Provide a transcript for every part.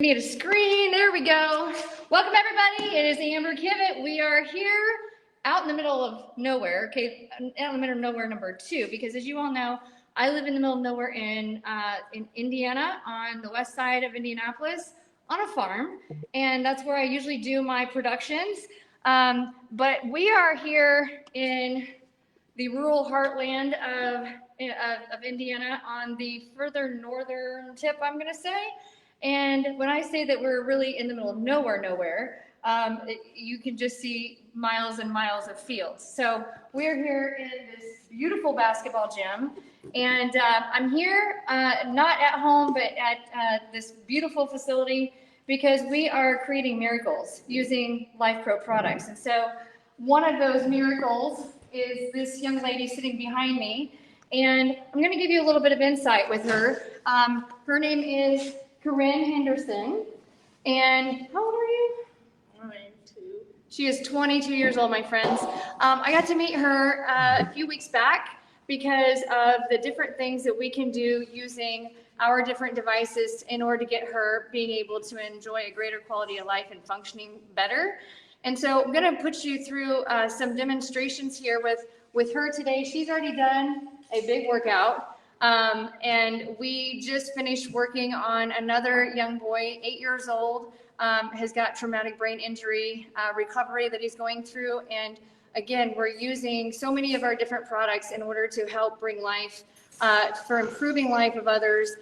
Need a screen. There we go. Welcome everybody. It is Amber Kivett. We are here out in the middle of nowhere. Okay, out in the middle of nowhere number 2, because as you all know, I live in the middle of nowhere in Indiana, on the west side of Indianapolis, on a farm, and that's where I usually do my productions. But we are here in the rural heartland of Indiana, on the further northern tip, I'm going to say. And when I say that we're really in the middle of nowhere, you can just see miles and miles of fields. So we're here in this beautiful basketball gym, and I'm here not at home, but at this beautiful facility, because we are creating miracles using Lifepro products. And so one of those miracles is this young lady sitting behind me, and I'm going to give you a little bit of insight with her. Her name is Corrine Henderson, and how old are you? 22. She is 22 years old, my friends. I got to meet her a few weeks back because of the different things that we can do using our different devices in order to get her being able to enjoy a greater quality of life and functioning better. And so I'm going to put you through some demonstrations here with her today. She's already done a big workout. And we just finished working on another young boy, 8 years old, has got traumatic brain injury recovery that he's going through. And again, we're using so many of our different products in order to help bring life, for improving life of others.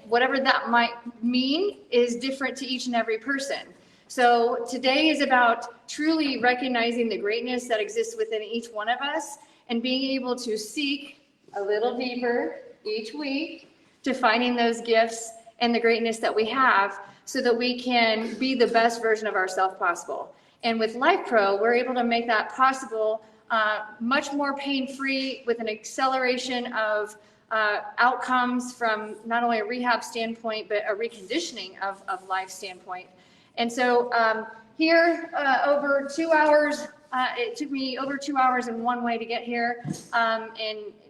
Whatever that might mean is different to each and every person. So today is about truly recognizing the greatness that exists within each one of us and being able to seek a little deeper each week to finding those gifts and the greatness that we have, so that we can be the best version of ourselves possible. And with Lifepro, we're able to make that possible much more pain-free, with an acceleration of outcomes from not only a rehab standpoint, but a reconditioning of life standpoint. And so here, over 2 hours, it took me over 2 hours in one way to get here.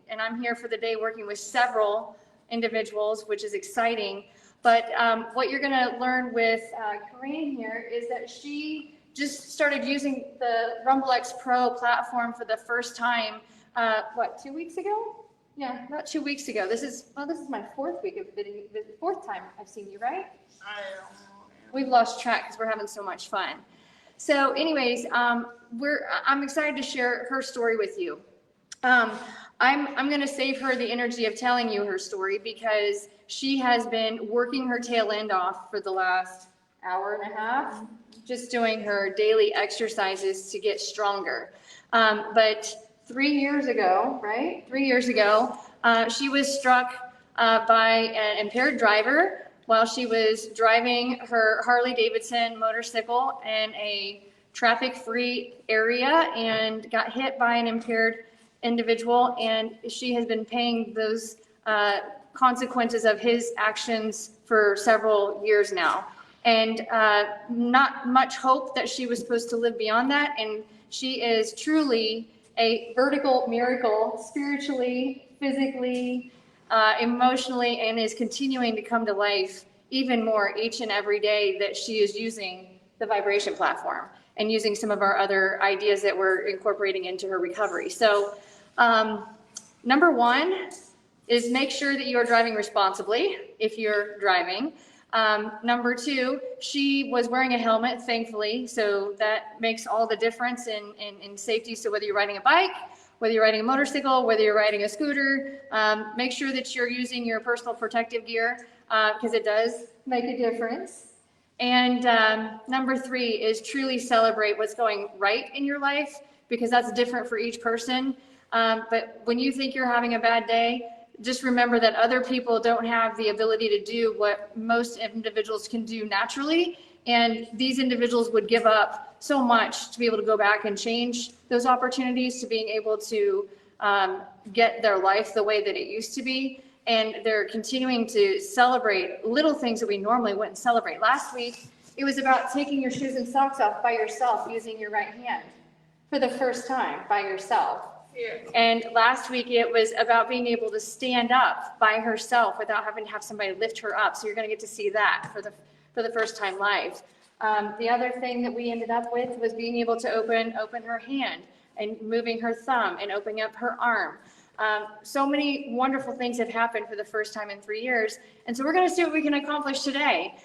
And I'm here for the day working with several individuals, which is exciting. But what you're going to learn with Corrine here is that she just started using the RumbleX Pro platform for the first time, 2 weeks ago? Yeah, about 2 weeks ago. This is my fourth week of the fourth time I've seen you, right? I don't know. We've lost track because we're having so much fun. So anyways, I'm excited to share her story with you. I'm going to save her the energy of telling you her story, because she has been working her tail end off for the last hour and a half, just doing her daily exercises to get stronger. But 3 years ago, right? 3 years ago, she was struck by an impaired driver while she was driving her Harley-Davidson motorcycle in a traffic-free area, and got hit by an impaired individual, and she has been paying those consequences of his actions for several years now. And not much hope that she was supposed to live beyond that, and she is truly a vertical miracle, spiritually, physically, emotionally, and is continuing to come to life even more each and every day that she is using the vibration platform and using some of our other ideas that we're incorporating into her recovery. So number one is make sure that you are driving responsibly if you're driving. Number two, she was wearing a helmet, thankfully, so that makes all the difference in safety. So whether you're riding a bike, whether you're riding a motorcycle, whether you're riding a scooter, make sure that you're using your personal protective gear, because it does make a difference. And number three is truly celebrate what's going right in your life, because that's different for each person. But when you think you're having a bad day, just remember that other people don't have the ability to do what most individuals can do naturally. And these individuals would give up so much to be able to go back and change those opportunities to being able to get their life the way that it used to be. And they're continuing to celebrate little things that we normally wouldn't celebrate. Last week, it was about taking your shoes and socks off by yourself using your right hand for the first time by yourself. Yeah. And last week it was about being able to stand up by herself without having to have somebody lift her up. So you're going to get to see that for the first time live. The other thing that we ended up with was being able to open her hand and moving her thumb and opening up her arm. So many wonderful things have happened for the first time in 3 years. And so we're going to see what we can accomplish today,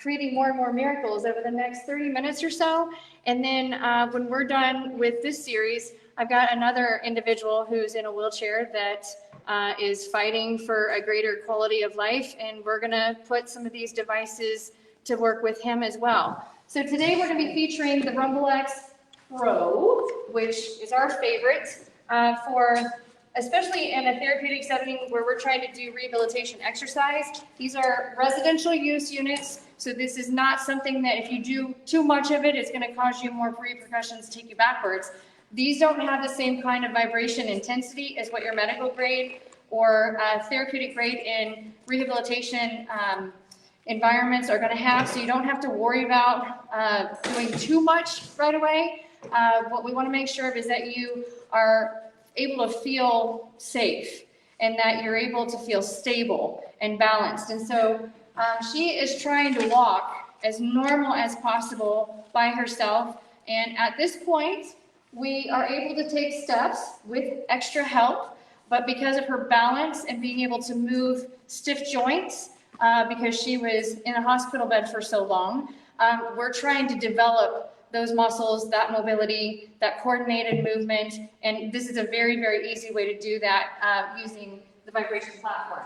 creating more and more miracles over the next 30 minutes or so. And then when we're done with this series, I've got another individual who's in a wheelchair that is fighting for a greater quality of life. And we're going to put some of these devices to work with him as well. So today we're going to be featuring the Rumble X Pro, which is our favorite for especially in a therapeutic setting where we're trying to do rehabilitation exercise. These are residential use units, so this is not something that if you do too much of it, it's going to cause you more repercussions, take you backwards. These don't have the same kind of vibration intensity as what your medical grade or therapeutic grade in rehabilitation environments are going to have, so you don't have to worry about doing too much right away. What we want to make sure of is that you are able to feel safe and that you're able to feel stable and balanced. And so she is trying to walk as normal as possible by herself. And at this point, we are able to take steps with extra help, but because of her balance and being able to move stiff joints, because she was in a hospital bed for so long, we're trying to develop those muscles, that mobility, that coordinated movement, and this is a very, very easy way to do that using the vibration platform.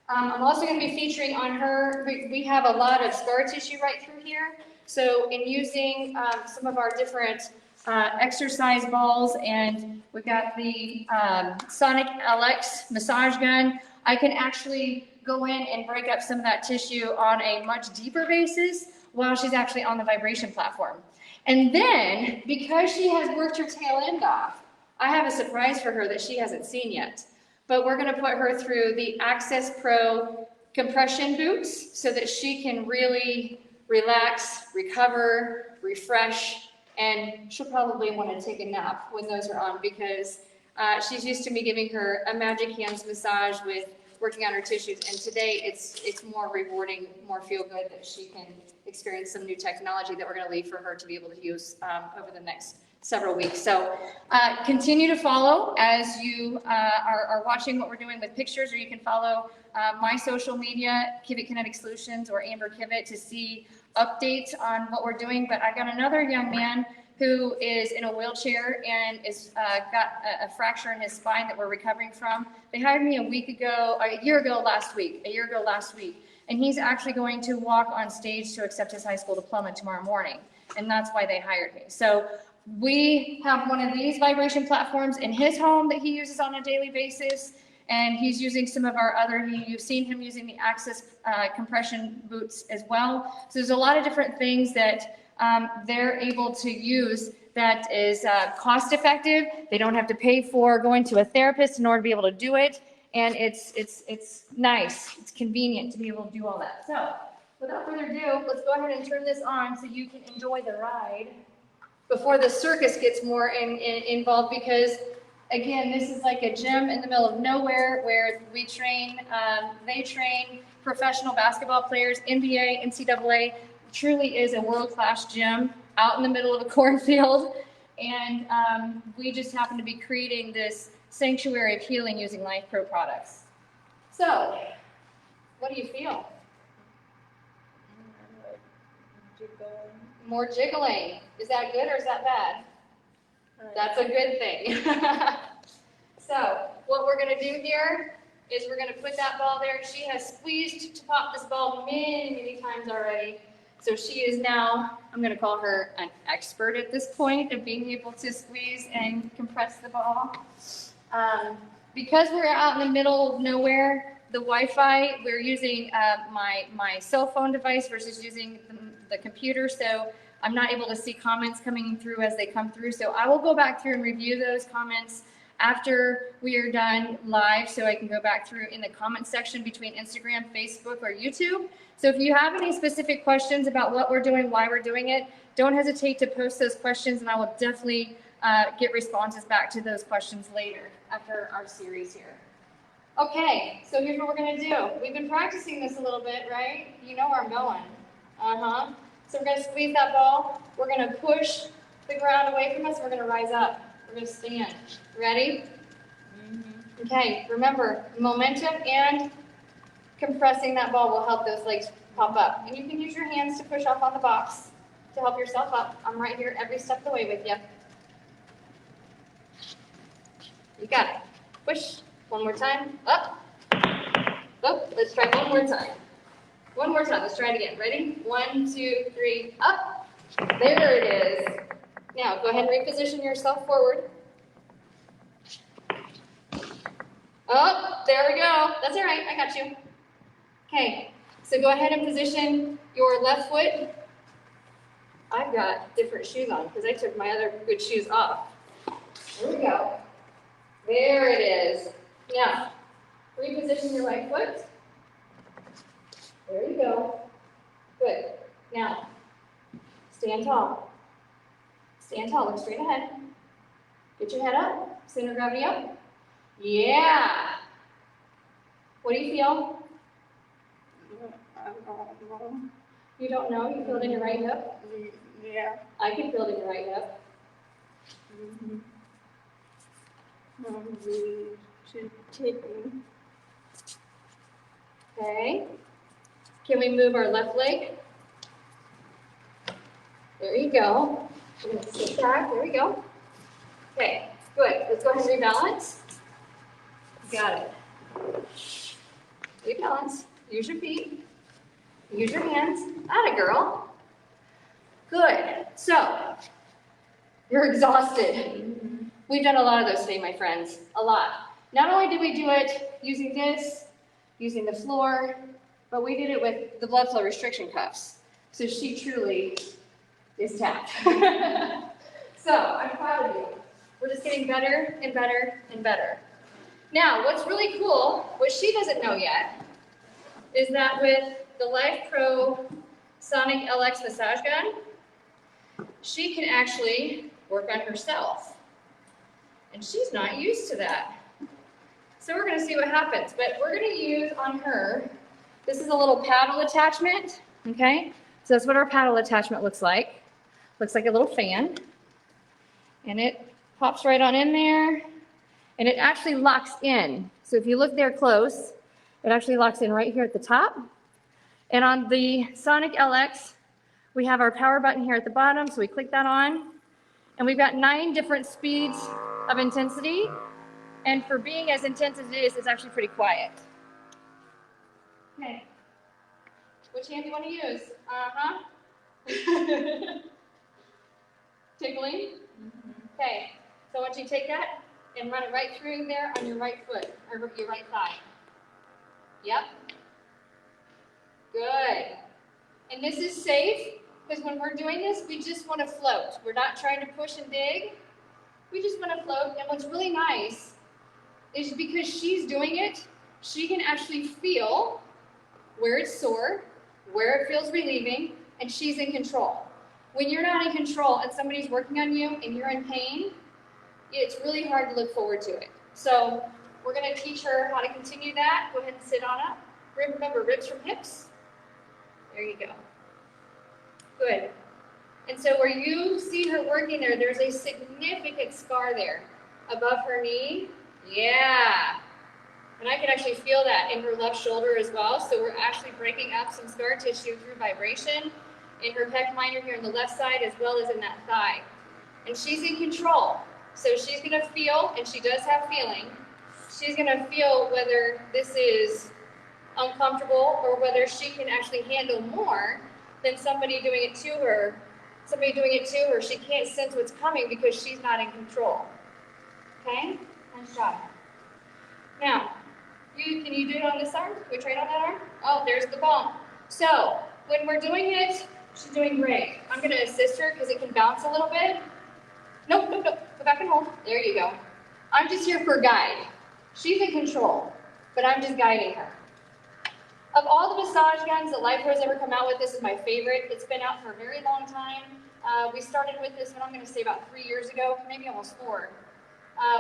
I'm also going to be featuring on her, we have a lot of scar tissue right through here, so in using some of our different exercise balls, and we've got the Sonic LX massage gun, I can actually go in and break up some of that tissue on a much deeper basis while she's actually on the vibration platform. And then, because she has worked her tail end off, I have a surprise for her that she hasn't seen yet. But we're going to put her through the Access Pro compression boots so that she can really relax, recover, refresh, and she'll probably want to take a nap when those are on because she's used to me giving her a magic hands massage with working on her tissues, and today it's more rewarding, more feel good that she can experience some new technology that we're going to leave for her to be able to use over the next several weeks. So continue to follow as you are watching what we're doing with pictures, or you can follow my social media, Kivit Kinetic Solutions or Amber Kivit, to see updates on what we're doing. But I got another young man who is in a wheelchair and is got a fracture in his spine that we're recovering from. They hired me a year ago last week, and he's actually going to walk on stage to accept his high school diploma tomorrow morning, and that's why they hired me. So we have one of these vibration platforms in his home that he uses on a daily basis, and he's using some of our other, you've seen him using the Access compression boots as well. So there's a lot of different things that they're able to use that is cost effective. They don't have to pay for going to a therapist in order to be able to do it. And it's nice, it's convenient to be able to do all that. So without further ado, let's go ahead and turn this on so you can enjoy the ride before the circus gets more involved, because again, this is like a gym in the middle of nowhere where we train, they train professional basketball players, NBA, NCAA. Truly is a world-class gym out in the middle of a cornfield, and we just happen to be creating this sanctuary of healing using Lifepro products. So, what do you feel? More jiggling. Is that good or is that bad? That's a good thing. So, what we're going to do here is we're going to put that ball there. She has squeezed to pop this ball many, many times already. So she is now, I'm going to call her an expert at this point of being able to squeeze and compress the ball. Because we're out in the middle of nowhere, the Wi-Fi, we're using my cell phone device versus using the computer, so I'm not able to see comments coming through as they come through. So I will go back through and review those comments after we are done live, so I can go back through in the comment section between Instagram, Facebook, or YouTube. So if you have any specific questions about what we're doing, why we're doing it, don't hesitate to post those questions, and I will definitely get responses back to those questions later after our series here. Okay, so here's what we're going to do. We've been practicing this a little bit, right? You know where I'm going. So we're gonna squeeze that ball. We're gonna push the ground away from us. We're gonna rise up. We're gonna stand. Ready? Okay, remember, momentum and compressing that ball will help those legs pop up. And you can use your hands to push off on the box to help yourself up. I'm right here every step of the way with you. You got it. Push. One more time. Up. Up. Let's try one more time. One more time. Let's try it again. Ready? 1, 2, 3. Up. There it is. Now, go ahead and reposition yourself forward. Oh, there we go. That's all right. I got you. Okay. So go ahead and position your left foot. I've got different shoes on because I took my other good shoes off. There we go. There it is. Now, reposition your right foot. There you go. Good. Now, stand tall. Stand tall. Look straight ahead. Get your head up. Center of gravity up. Yeah. What do you feel? You don't know? You feel it in your right hip? Yeah. I can feel it in your right hip. Okay. Can we move our left leg? There you go. We're going to sit back. There we go. Okay, good. Let's go ahead and rebalance. Got it. Rebalance. Use your feet. Use your hands. Atta girl. Good. So, you're exhausted. We've done a lot of those today, my friends. A lot. Not only did we do it using this, using the floor, but we did it with the blood flow restriction cuffs. So she truly is tapped. So I'm proud of you. We're just getting better and better and better. Now, what's really cool, what she doesn't know yet, is that with the Lifepro Sonic LX massage gun, she can actually work on herself. And she's not used to that. So we're going to see what happens. But we're going to use on her, this is a little paddle attachment, okay? So that's what our paddle attachment looks like. Looks like a little fan. And it pops right on in there. And it actually locks in. So if you look there close, it actually locks in right here at the top. And on the Sonic LX, we have our power button here at the bottom. So we click that on. And we've got 9 different speeds of intensity. And for being as intense as it is, it's actually pretty quiet. Okay. Which hand do you want to use? Tickling? Okay. So I want you to take that and run it right through there on your right foot, or your right thigh. Yep. Good. And this is safe, because when we're doing this, we just want to float. We're not trying to push and dig. We just want to float. And what's really nice is because she's doing it, she can actually feel where it's sore, where it feels relieving, and she's in control. When you're not in control and somebody's working on you and you're in pain, it's really hard to look forward to it. So we're going to teach her how to continue that. Go ahead and sit on up. Remember, ribs from hips. There you go. Good. And so where you see her working there, there's a significant scar there above her knee. Yeah. And I can actually feel that in her left shoulder as well. So we're actually breaking up some scar tissue through vibration in her pec minor here on the left side as well as in that thigh. And she's in control. So she's going to feel, and she does have feeling, she's going to feel whether this is uncomfortable or whether she can actually handle more than somebody doing it to her. Somebody doing it to her, she can't sense what's coming because she's not in control. Okay? Nice job. Now, can you do it on this arm? Can we try it on that arm? Oh, there's the bump. So, when we're doing it, she's doing great. I'm going to assist her because it can bounce a little bit. Nope. Go back and hold. There you go. I'm just here for a guide. She's in control, but I'm just guiding her. Of all the massage guns that Lifepro's ever come out with, this is my favorite. It's been out for a very long time. We started with this one, I'm going to say about 3 years ago, maybe almost 4.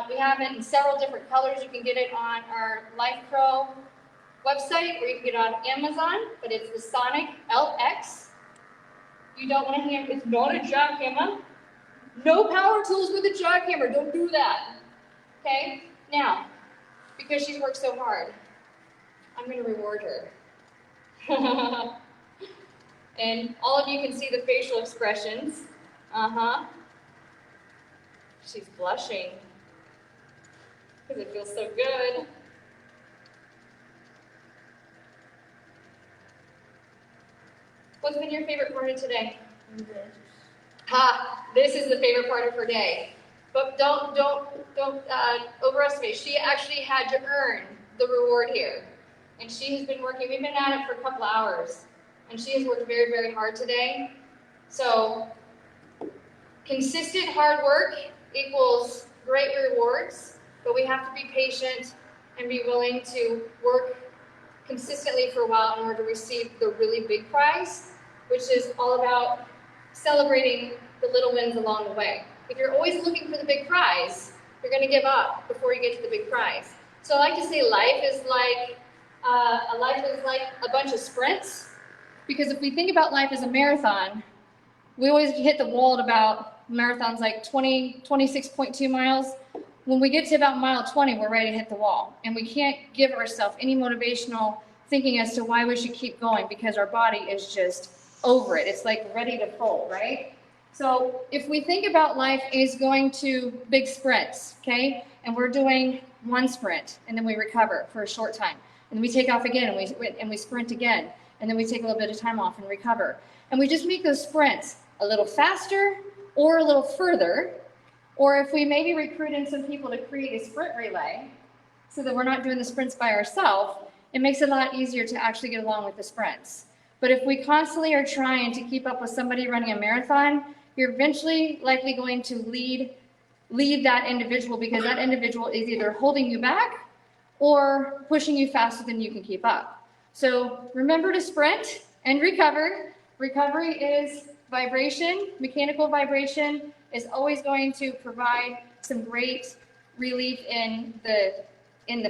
We have it in several different colors. You can get it on our Lifepro website, or you can get it on Amazon, but it's the Sonic LX. You don't want to hammer. It's not a jackhammer. No power tools with a jackhammer. Don't do that. Okay? Now, because she's worked so hard, I'm going to reward her. And all of you can see the facial expressions. Uh-huh. She's blushing because it feels so good. What's been your favorite part of today? This. Ha! This is the favorite part of her day. But don't overestimate. She actually had to earn the reward here. And she has been working, we've been at it for a couple hours. And she has worked very, very hard today. So, consistent hard work equals great rewards, but we have to be patient and be willing to work consistently for a while in order to receive the really big prize, which is all about celebrating the little wins along the way. If you're always looking for the big prize, you're going to give up before you get to the big prize. So I like to say life is like a bunch of sprints, because if we think about life as a marathon, we always hit the wall at about marathons like 26.2 miles. When we get to about mile 20, we're ready to hit the wall. And we can't give ourselves any motivational thinking as to why we should keep going, because our body is just over it. It's like ready to fold, right? So if we think about life as going to big sprints, okay? And we're doing one sprint, and then we recover for a short time. And we take off again, and we sprint again. And then we take a little bit of time off and recover. And we just make those sprints a little faster or a little further. Or if we maybe recruit in some people to create a sprint relay so that we're not doing the sprints by ourselves, it makes it a lot easier to actually get along with the sprints. But if we constantly are trying to keep up with somebody running a marathon, you're eventually likely going to lead that individual, because that individual is either holding you back or pushing you faster than you can keep up. So remember to sprint and recover. Recovery is vibration. Mechanical vibration is always going to provide some great relief in the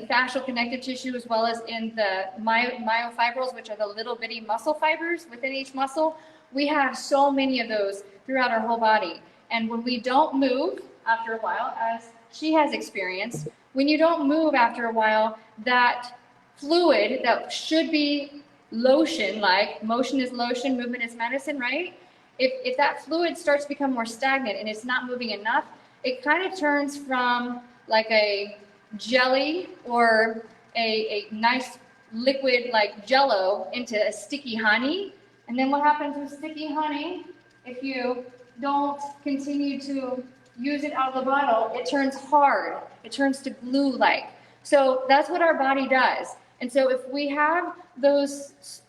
fascial connective tissue, as well as in the myofibrils, which are the little bitty muscle fibers within each muscle. We have so many of those throughout our whole body. And when we don't move after a while, as she has experienced, when you don't move after a while, that fluid that should be lotion, like motion is lotion, movement is medicine, right? If that fluid starts to become more stagnant and it's not moving enough, it kind of turns from like a jelly or a nice liquid like Jello into a sticky honey. And then what happens with sticky honey, if you don't continue to use it out of the bottle, it turns hard. It turns to glue-like. So that's what our body does. And so if we have those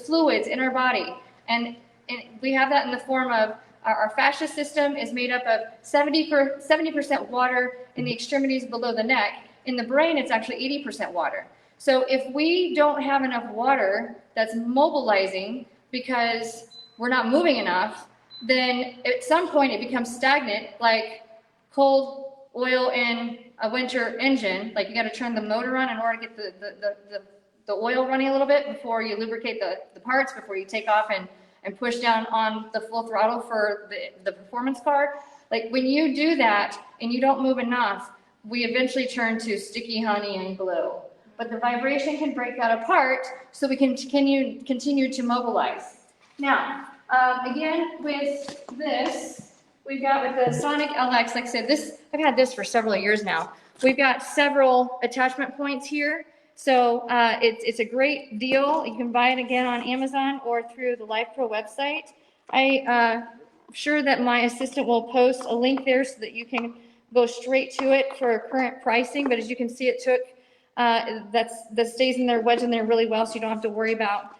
fluids in our body, and we have that in the form of our fascia system is made up of 70% water in the extremities below the neck. In the brain, it's actually 80% water. So if we don't have enough water that's mobilizing because we're not moving enough, then at some point it becomes stagnant, like cold oil in a winter engine. Like you got to turn the motor on in order to get the oil running a little bit before you lubricate the parts, before you take off and push down on the full throttle for the performance car. Like when you do that and you don't move enough, we eventually turn to sticky honey and glue. But the vibration can break that apart so we can continue to mobilize. Now, again, with this, we've got with the Sonic LX, like I said, I've had this for several years now. We've got several attachment points here. So it's a great deal. You can buy it again on Amazon or through the Lifepro website. I'm sure that my assistant will post a link there so that you can go straight to it for current pricing. But as you can see, it took, that stays in there, wedged in there really well, so you don't have to worry about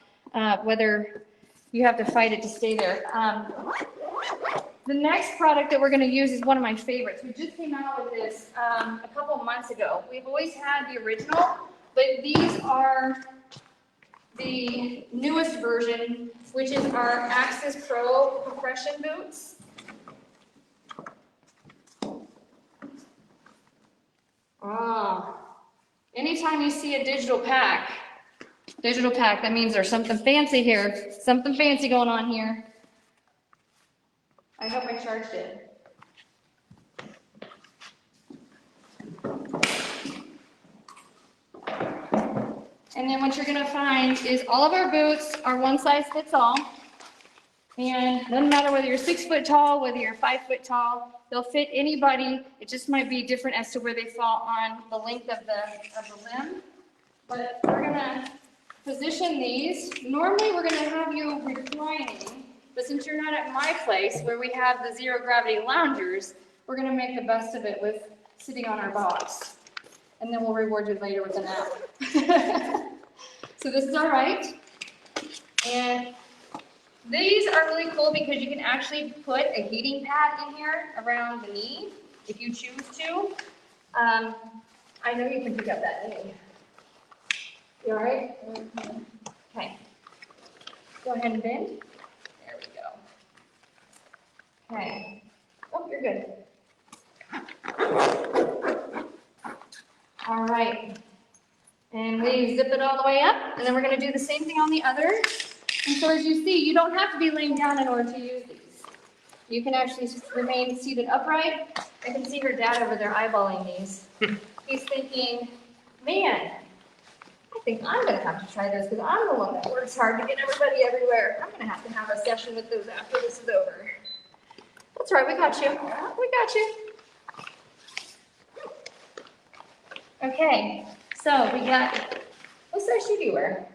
whether you have to fight it to stay there. The next product that we're going to use is one of my favorites. We just came out with this a couple months ago. We've always had the original, but these are the newest version, which is our Access Pro compression boots. Anytime you see a digital pack, that means there's something fancy here, something fancy going on here. I hope I charged it. And then what you're gonna find is all of our boots are one size fits all. And it doesn't matter whether you're 6 foot tall, whether you're 5 foot tall, they'll fit anybody. It just might be different as to where they fall on the length of the limb. But we're gonna position these. Normally we're gonna have you reclining, but since you're not at my place where we have the zero gravity loungers, we're gonna make the best of it with sitting on our box. And then we'll reward you later with a nap. So this is all right. And these are really cool because you can actually put a heating pad in here around the knee if you choose to. I know you can pick up that knee. You all right? Okay. Go ahead and bend. There we go. Okay. Oh, you're good. All right. And we zip it all the way up, and then we're going to do the same thing on the other. And so as you see, you don't have to be laying down in order to use these. You can actually remain seated upright. I can see her dad over there eyeballing these. He's thinking, man, I think I'm going to have to try this because I'm the one that works hard to get everybody everywhere. I'm going to have a session with those after this is over. That's right, we got you. We got you. Okay, so we got, what size shoe do you wear?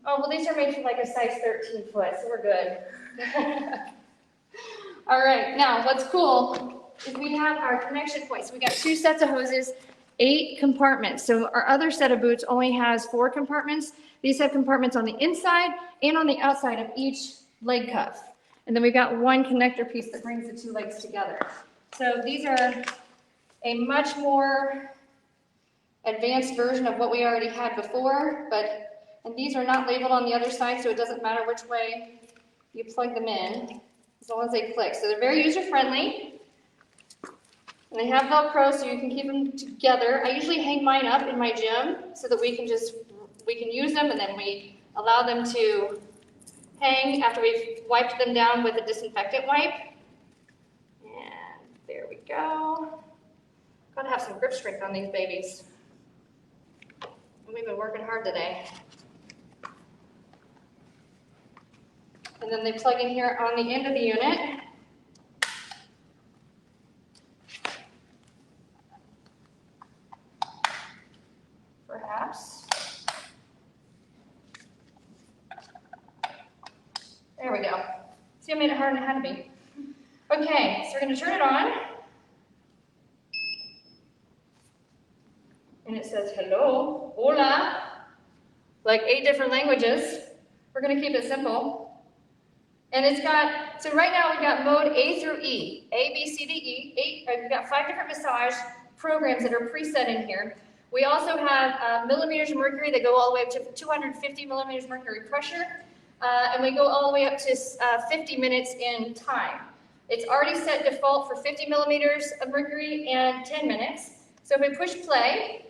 Oh, well, these are made for like a size 13 foot, so we're good. All right, now what's cool is we have our connection points. We got 2 sets of hoses, 8 compartments. So our other set of boots only has 4 compartments. These have compartments on the inside and on the outside of each leg cuff. And then we've got 1 connector piece that brings the 2 legs together. So these are a much more advanced version of what we already had before, and these are not labeled on the other side, so it doesn't matter which way you plug them in, as long as they click. So they're very user-friendly, and they have Velcro, so you can keep them together. I usually hang mine up in my gym so that we can use them, and then we allow them to hang after we've wiped them down with a disinfectant wipe. And there we go. Gotta have some grip strength on these babies. We've been working hard today. And then they plug in here on the end of the unit. Perhaps. There we go. See, I made it harder than it had to be. Okay, so we're going to turn it on. And it says, hello, hola, like 8 different languages. We're going to keep it simple. And it's got, so right now we've got mode A through E, A, B, C, D, E. We've got 5 different massage programs that are preset in here. We also have millimeters of mercury that go all the way up to 250 millimeters of mercury pressure. And we go all the way up to 50 minutes in time. It's already set default for 50 millimeters of mercury and 10 minutes. So if we push play,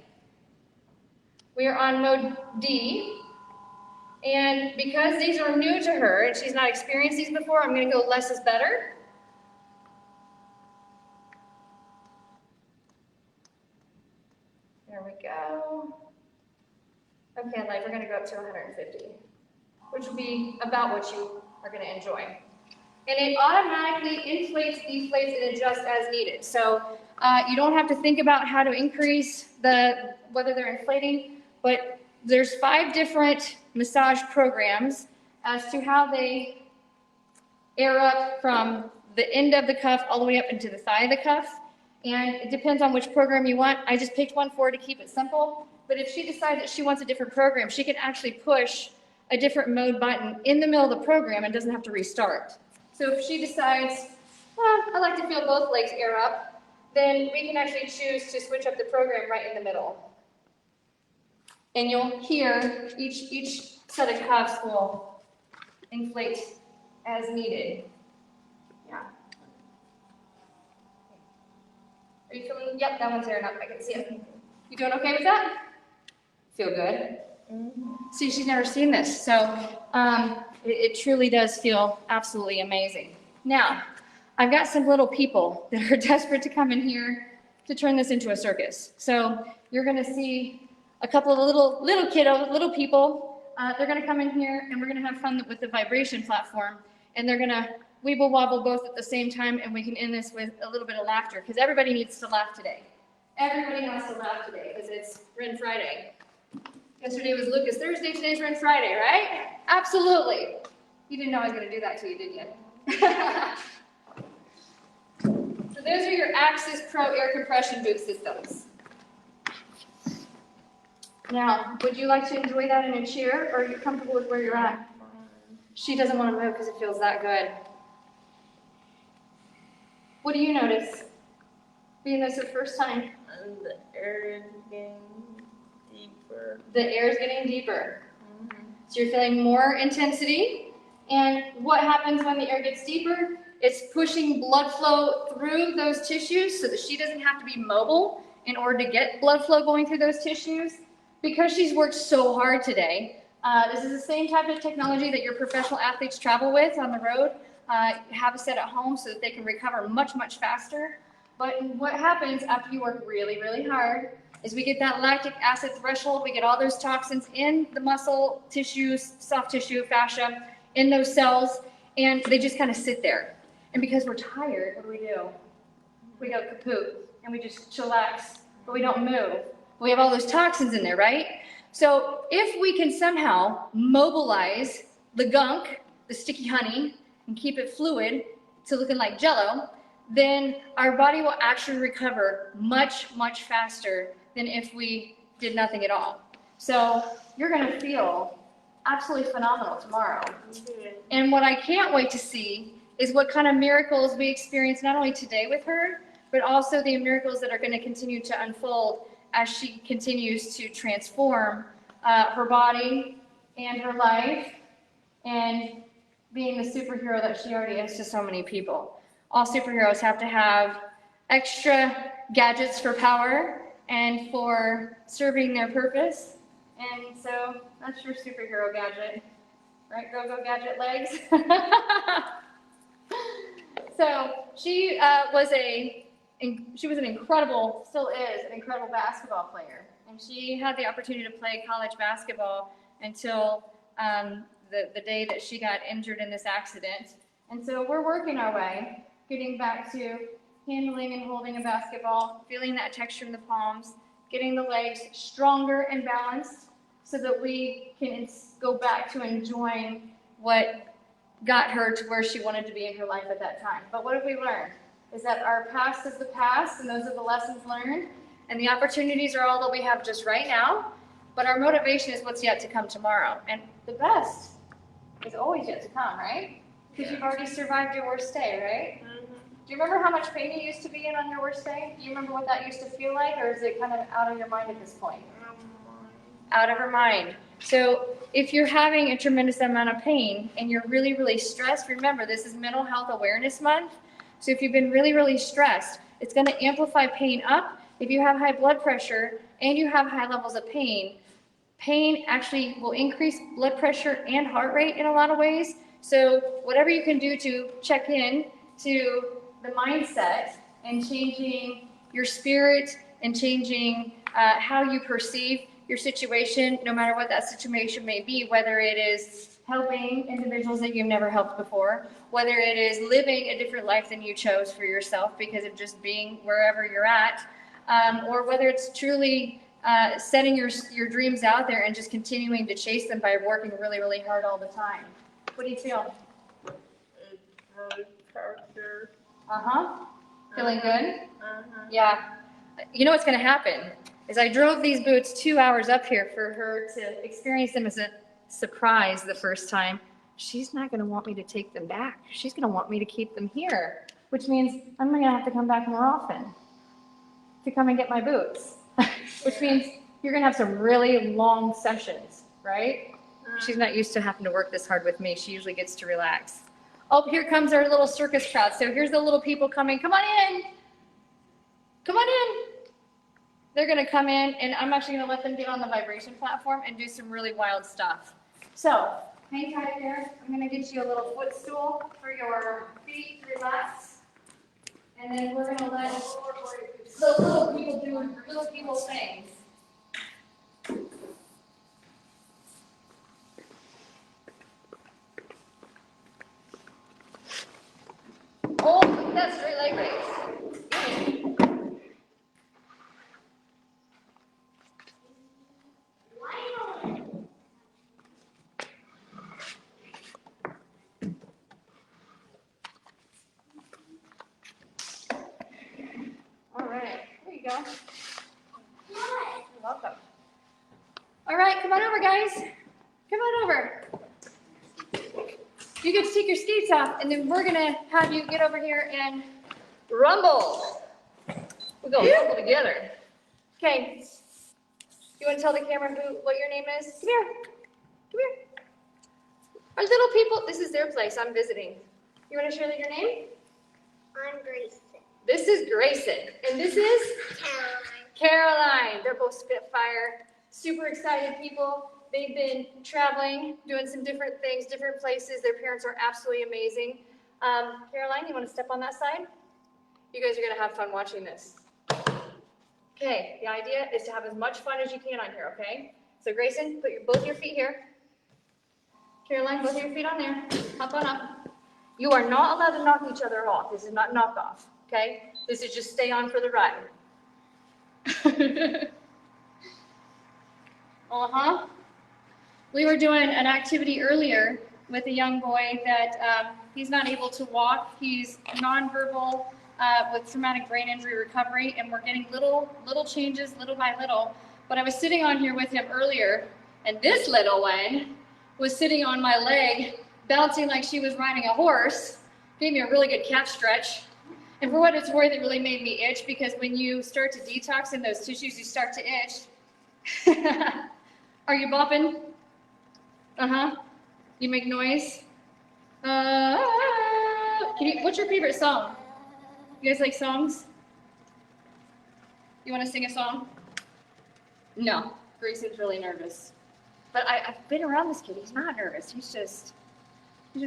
we are on mode D, and because these are new to her and she's not experienced these before, I'm going to go less is better. There we go. Okay, like we're going to go up to 150, which will be about what you are going to enjoy. And it automatically inflates, deflates, and adjusts as needed. So you don't have to think about how to increase whether they're inflating. But there's 5 different massage programs as to how they air up from the end of the cuff all the way up into the thigh of the cuff. And it depends on which program you want. I just picked one for her to keep it simple. But if she decides that she wants a different program, she can actually push a different mode button in the middle of the program and doesn't have to restart. So if she decides, I like to feel both legs air up, then we can actually choose to switch up the program right in the middle. And you'll hear each set of cuffs will inflate as needed. Yeah. Are you feeling? Yep, that one's airing up. I can see it. You doing okay with that? Feel good? Mm-hmm. See, she's never seen this, so it truly does feel absolutely amazing. Now, I've got some little people that are desperate to come in here to turn this into a circus. So you're gonna see a couple of little people. They're gonna come in here and we're gonna have fun with the vibration platform. And they're gonna weeble wobble both at the same time, and we can end this with a little bit of laughter, because everybody needs to laugh today. Everybody wants to laugh today, because it's Ren Friday. Yesterday was Lucas Thursday, today's Ren Friday, right? Absolutely. You didn't know I was gonna do that to you, did you? So those are your Axis Pro air compression boot systems. Now, would you like to enjoy that in a chair, or are you comfortable with where you're at? She doesn't want to move because it feels that good. What do you notice? Being this the first time. And the air is getting deeper. The air is getting deeper. So you're feeling more intensity. And what happens when the air gets deeper? It's pushing blood flow through those tissues so that she doesn't have to be mobile in order to get blood flow going through those tissues. Because she's worked so hard today, this is the same type of technology that your professional athletes travel with on the road. Have a set at home so that they can recover much, much faster. But what happens after you work really, really hard is we get that lactic acid threshold. We get all those toxins in the muscle tissues, soft tissue, fascia, in those cells, and they just kind of sit there. And because we're tired, what do? We go kaput, and we just chillax, but we don't move. We have all those toxins in there, right? So if we can somehow mobilize the gunk, the sticky honey, and keep it fluid to looking like Jell-O, then our body will actually recover much, much faster than if we did nothing at all. So you're gonna feel absolutely phenomenal tomorrow. And what I can't wait to see is what kind of miracles we experience not only today with her, but also the miracles that are gonna continue to unfold as she continues to transform her body and her life and being the superhero that she already is to so many people. All superheroes have to have extra gadgets for power and for serving their purpose. And so that's your superhero gadget, right? Go gadget legs. So she was an incredible, still is an incredible basketball player. And she had the opportunity to play college basketball until the day that she got injured in this accident. And so we're working our way, getting back to handling and holding a basketball, feeling that texture in the palms, getting the legs stronger and balanced so that we can go back to enjoying what got her to where she wanted to be in her life at that time. But what have we learned? Is that our past is the past, and those are the lessons learned, and the opportunities are all that we have just right now, but our motivation is what's yet to come tomorrow. And the best is always yet to come, right? Because you've already survived your worst day, right? Do you remember how much pain you used to be in on your worst day? Do you remember what that used to feel like, or is it kind of out of your mind at this point? Out of her mind. So if you're having a tremendous amount of pain and you're really, really stressed, remember this is Mental Health Awareness Month. So if you've been really, really stressed, it's going to amplify pain up. If you have high blood pressure and you have high levels of pain, pain actually will increase blood pressure and heart rate in a lot of ways. So whatever you can do to check in to the mindset and changing your spirit and changing how you perceive your situation, no matter what that situation may be, whether it is helping individuals that you've never helped before, whether it is living a different life than you chose for yourself because of just being wherever you're at, or whether it's truly setting your dreams out there and just continuing to chase them by working really, really hard all the time. What do you feel? It's really pressure. Feeling good? Yeah. You know what's going to happen is I drove these boots 2 hours up here for her to experience them as a surprise the first time. She's not going to want me to take them back. She's going to want me to keep them here, which means I'm going to have to come back more often to come and get my boots, which means you're going to have some really long sessions, right? She's not used to having to work this hard with me. She usually gets to relax. Oh, here comes our little circus crowd. So here's the little people coming. Come on in. Come on in. They're going to come in, and I'm actually going to let them get on the vibration platform and do some really wild stuff. So Hang tight there. I'm gonna get you a little footstool for your feet to relax. And then we're gonna let the little people do little people things. Oh, look at that straight leg raise. All right, there you go. You're welcome. All right, come on over, guys. Come on over. You get to take your skates off, and then we're gonna have you get over here and rumble. We'll go rumble together. Okay. You want to tell the camera what your name is? Come here. Come here. Our little people. This is their place. I'm visiting. You want to share your name? I'm Grayson. This is Grayson, and this is Caroline. Caroline. They're both Spitfire. Super excited people. They've been traveling, doing some different things, different places. Their parents are absolutely amazing. Caroline, you want to step on that side? You guys are going to have fun watching this. Okay, the idea is to have as much fun as you can on here, okay? So Grayson, put both your feet here. Caroline, both your feet on there. Hop on up. You are not allowed to knock each other off. This is not knockoff, okay? This is just stay on for the ride. Uh-huh. We were doing an activity earlier with a young boy that he's not able to walk. He's nonverbal with traumatic brain injury recovery, and we're getting little changes, little by little. But I was sitting on here with him earlier, and this little one was sitting on my leg, bouncing like she was riding a horse. Gave me a really good calf stretch. And for what it's worth, it really made me itch, because when you start to detox in those tissues, you start to itch. Are you bopping? Uh-huh. You make noise? What's your favorite song? You guys like songs? You want to sing a song? No. Grayson's really nervous. But I've been around this kid. He's not nervous. He's just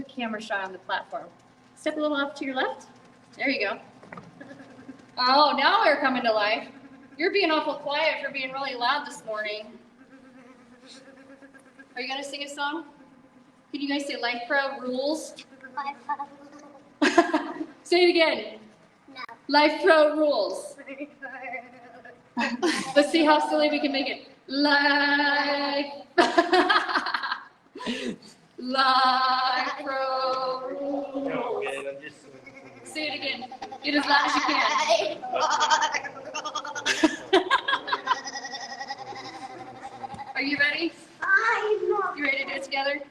camera shy on the platform. Step a little off to your left. There you go. Oh, now we're coming to life. You're being awful quiet for being really loud this morning. Are you going to sing a song? Can you guys say Lifepro rules? Say it again. No. Lifepro rules. Let's see how silly we can make it. Lifepro rules. Say it again. Get as loud as you can. Are you ready? You ready to do it together?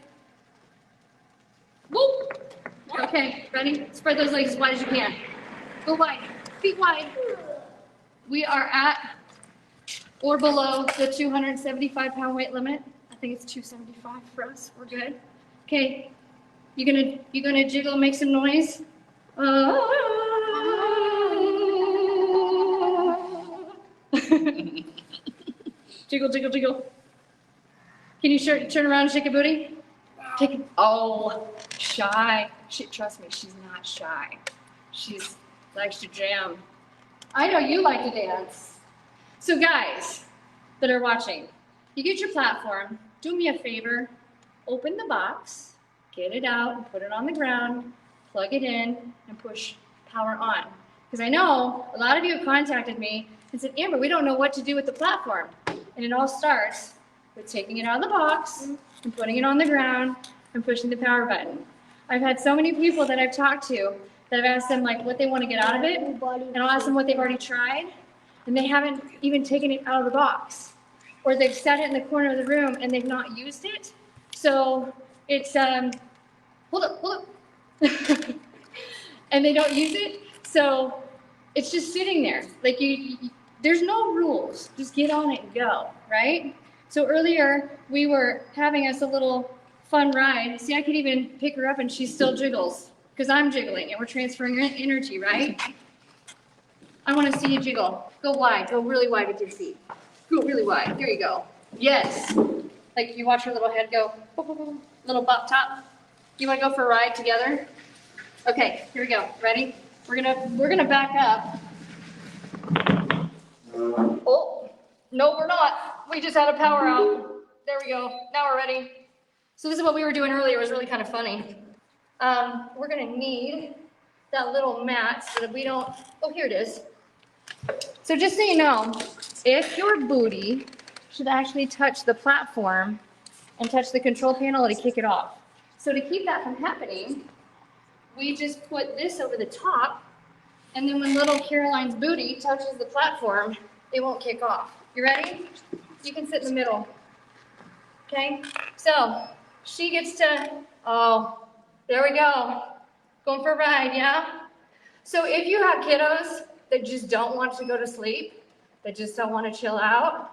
Whoop! Okay, ready? Spread those legs as wide as you can. Go wide, feet wide. We are at or below the 275-pound weight limit. I think it's 275 for us. We're good. Okay, you gonna jiggle and make some noise? Jiggle, jiggle, jiggle. Can you turn around and shake a booty? Take it. Oh, shy. Trust me, she's not shy. She's likes to jam. I know you like to dance. So guys that are watching, you get your platform. Do me a favor. Open the box, get it out, and put it on the ground. Plug it in and push power on. Because I know a lot of you have contacted me and said, Amber, we don't know what to do with the platform. And it all starts with taking it out of the box and putting it on the ground and pushing the power button. I've had so many people that I've talked to that I've asked them like what they want to get out of it, and I'll ask them what they've already tried, and they haven't even taken it out of the box. Or they've set it in the corner of the room and they've not used it. So it's, hold up. And they don't use it, so it's just sitting there. Like there's no rules. Just get on it and go, right? So earlier we were having us a little fun ride. See, I could even pick her up and she still jiggles because I'm jiggling and we're transferring energy, right? I want to see you jiggle. Go wide. Go really wide with your feet. Go really wide. Here you go. Yes. Like you watch her little head go. Little bop top. You want to go for a ride together? Okay, here we go. Ready? We're gonna back up. Oh, no, we're not. We just had a power out. There we go. Now we're ready. So this is what we were doing earlier. It was really kind of funny. We're gonna need that little mat so that we don't, oh, here it is. So just so you know, if your booty should actually touch the platform and touch the control panel to kick it off. So to keep that from happening, we just put this over the top, and then when little Caroline's booty touches the platform, it won't kick off. You ready? You can sit in the middle. Okay? So she gets to, oh, there we go. Going for a ride, yeah? So if you have kiddos that just don't want to go to sleep, that just don't want to chill out,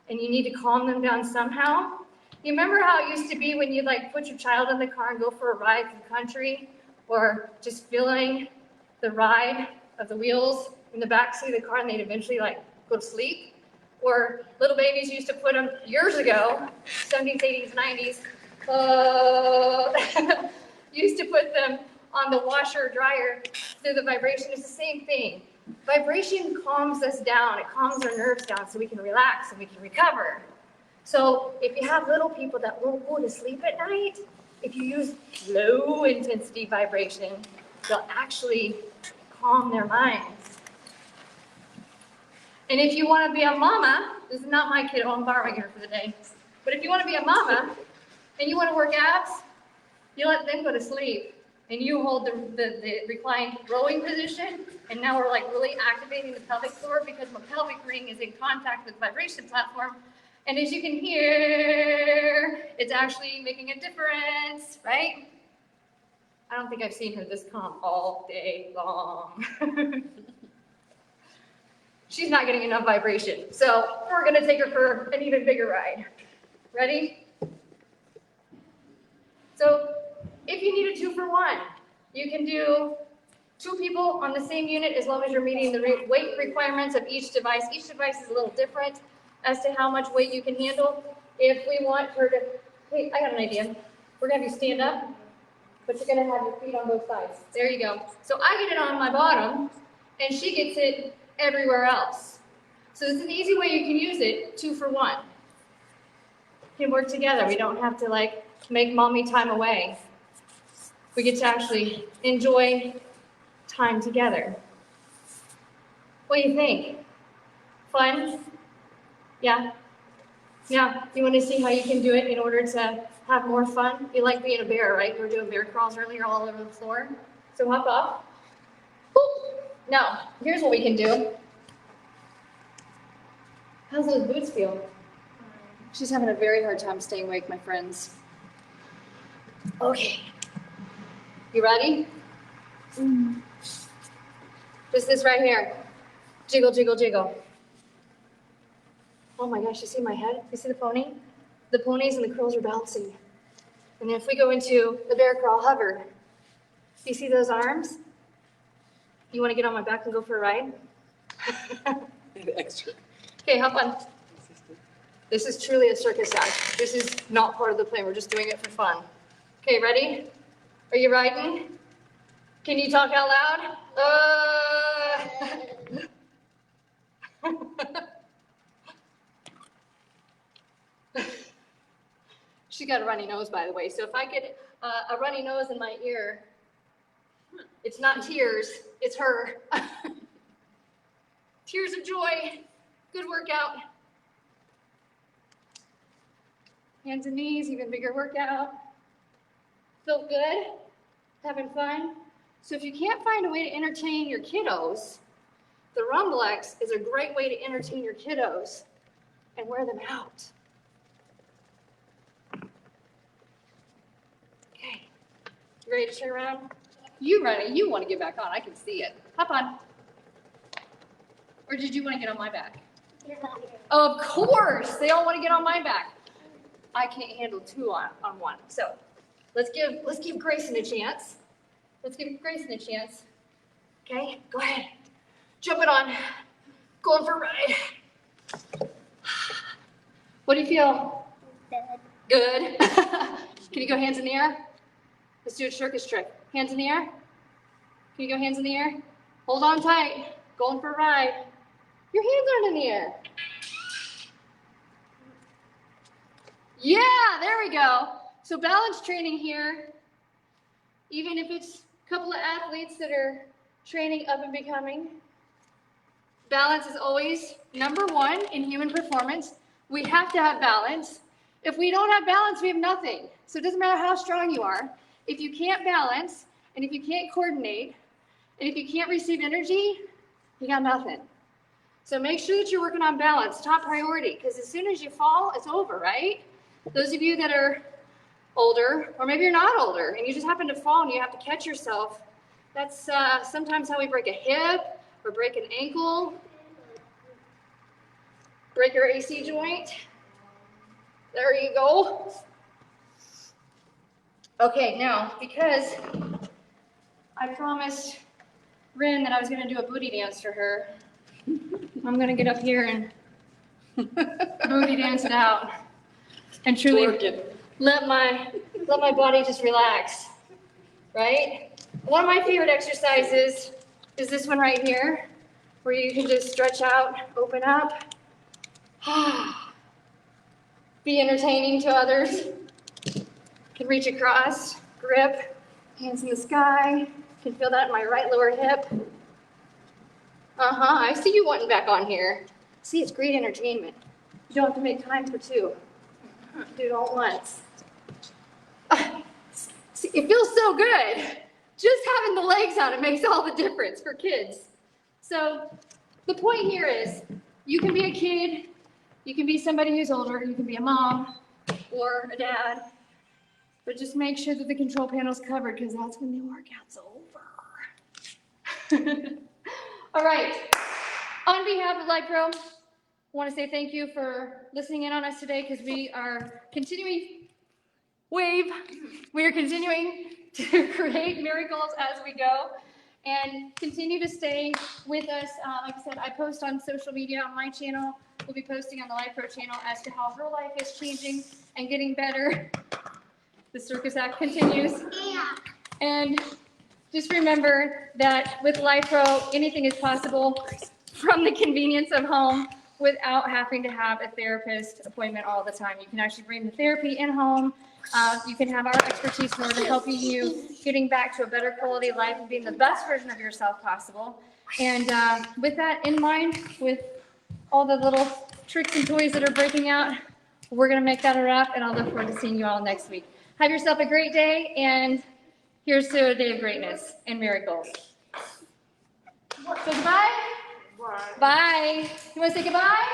and you need to calm them down somehow, you remember how it used to be when you like put your child in the car and go for a ride through the country, or just feeling the ride of the wheels in the back seat of the car, and they'd eventually like go to sleep? Or little babies used to put them years ago, 70s, 80s, 90s, used to put them on the washer or dryer through the vibration. It's the same thing. Vibration calms us down. It calms our nerves down so we can relax and we can recover. So if you have little people that won't go to sleep at night, if you use low intensity vibration, they'll actually calm their minds. And if you want to be a mama, this is not my kid, I'm borrowing her for the day. But if you want to be a mama and you want to work abs, you let them go to sleep. And you hold the reclined rowing position, and now we're like really activating the pelvic floor because my pelvic ring is in contact with the vibration platform. And as you can hear, it's actually making a difference, right? I don't think I've seen her this calm all day long. She's not getting enough vibration. So we're gonna take her for an even bigger ride. Ready? So if you need a 2-for-1, you can do 2 people on the same unit as long as you're meeting the weight requirements of each device. Each device is a little different as to how much weight you can handle. If we want her to, hey, I got an idea. We're gonna have you stand up, but you're gonna have your feet on both sides. There you go. So I get it on my bottom, and she gets it everywhere else. So it's an easy way you can use it, 2-for-1. Can work together. We don't have to like make mommy time away. We get to actually enjoy time together. What do you think? Fun? Yeah? Yeah, you want to see how you can do it in order to have more fun? You like being a bear, right? We were doing bear crawls earlier all over the floor. So hop off. Woo! Now, here's what we can do. How's those boots feel? She's having a very hard time staying awake, my friends. Okay. You ready? Just this right here. Jiggle, jiggle, jiggle. Oh my gosh, you see my head? You see the pony? The ponies and the curls are bouncing. And then if we go into the bear crawl hover, you see those arms? You want to get on my back and go for a ride? Extra. Okay, hop on. This is truly a circus act. This is not part of the plan. We're just doing it for fun. Okay, ready? Are you riding? Can you talk out loud? She got a runny nose, by the way. So if I get a runny nose in my ear, it's not tears, it's her. Tears of joy. Good workout. Hands and knees, even bigger workout. Feel good? Having fun? So if you can't find a way to entertain your kiddos, the Rumblex is a great way to entertain your kiddos and wear them out. Okay, you ready to turn around? You ready? You want to get back on, I can see it. Hop on. Or did you want to get on my back? Of course, they all want to get on my back. I can't handle 2 on one. So let's give Grayson a chance. Let's give Grayson a chance. Okay, go ahead. Jump it on. Going for a ride. What do you feel? Good. Good. Can you go hands in the air? Let's do a circus trick. Hands in the air. Can you go hands in the air? Hold on tight. Going for a ride. Your hands aren't in the air. Yeah, there we go. So balance training here, even if it's a couple of athletes that are training up and becoming, balance is always number one in human performance. We have to have balance. If we don't have balance, we have nothing. So it doesn't matter how strong you are. If you can't balance, and if you can't coordinate, and if you can't receive energy, you got nothing. So make sure that you're working on balance, top priority, because as soon as you fall, it's over, right? Those of you that are older, or maybe you're not older, and you just happen to fall and you have to catch yourself, that's sometimes how we break a hip, or break an ankle, break your AC joint. There you go. Okay, now, because I promised Rin that I was gonna do a booty dance for her, I'm gonna get up here and booty dance it out. And truly let my body just relax, right? One of my favorite exercises is this one right here, where you can just stretch out, open up, be entertaining to others, can reach across, grip, hands in the sky, can feel that in my right lower hip. I see you wanting back on here. See, it's great entertainment. You don't have to make time for two. Do it all at once. See, it feels so good. Just having the legs out, it makes all the difference for kids. So the point here is, you can be a kid, you can be somebody who's older, you can be a mom or a dad, but just make sure that the control panel's covered, because that's when the workout's over. All right. On behalf of Lifepro, I want to say thank you for listening in on us today, because we are continuing to create miracles as we go, and continue to stay with us. Like I said, I post on social media on my channel. We'll be posting on the Lifepro channel as to how her life is changing and getting better. The circus act continues. Yeah. And just remember that with Lifepro, anything is possible from the convenience of home without having to have a therapist appointment all the time. You can actually bring the therapy in home. You can have our expertise in order to help you getting back to a better quality of life and being the best version of yourself possible. And with that in mind, with all the little tricks and toys that are breaking out, we're going to make that a wrap, and I'll look forward to seeing you all next week. Have yourself a great day, and here's to a day of greatness and miracles. So goodbye. Bye. You want to say goodbye?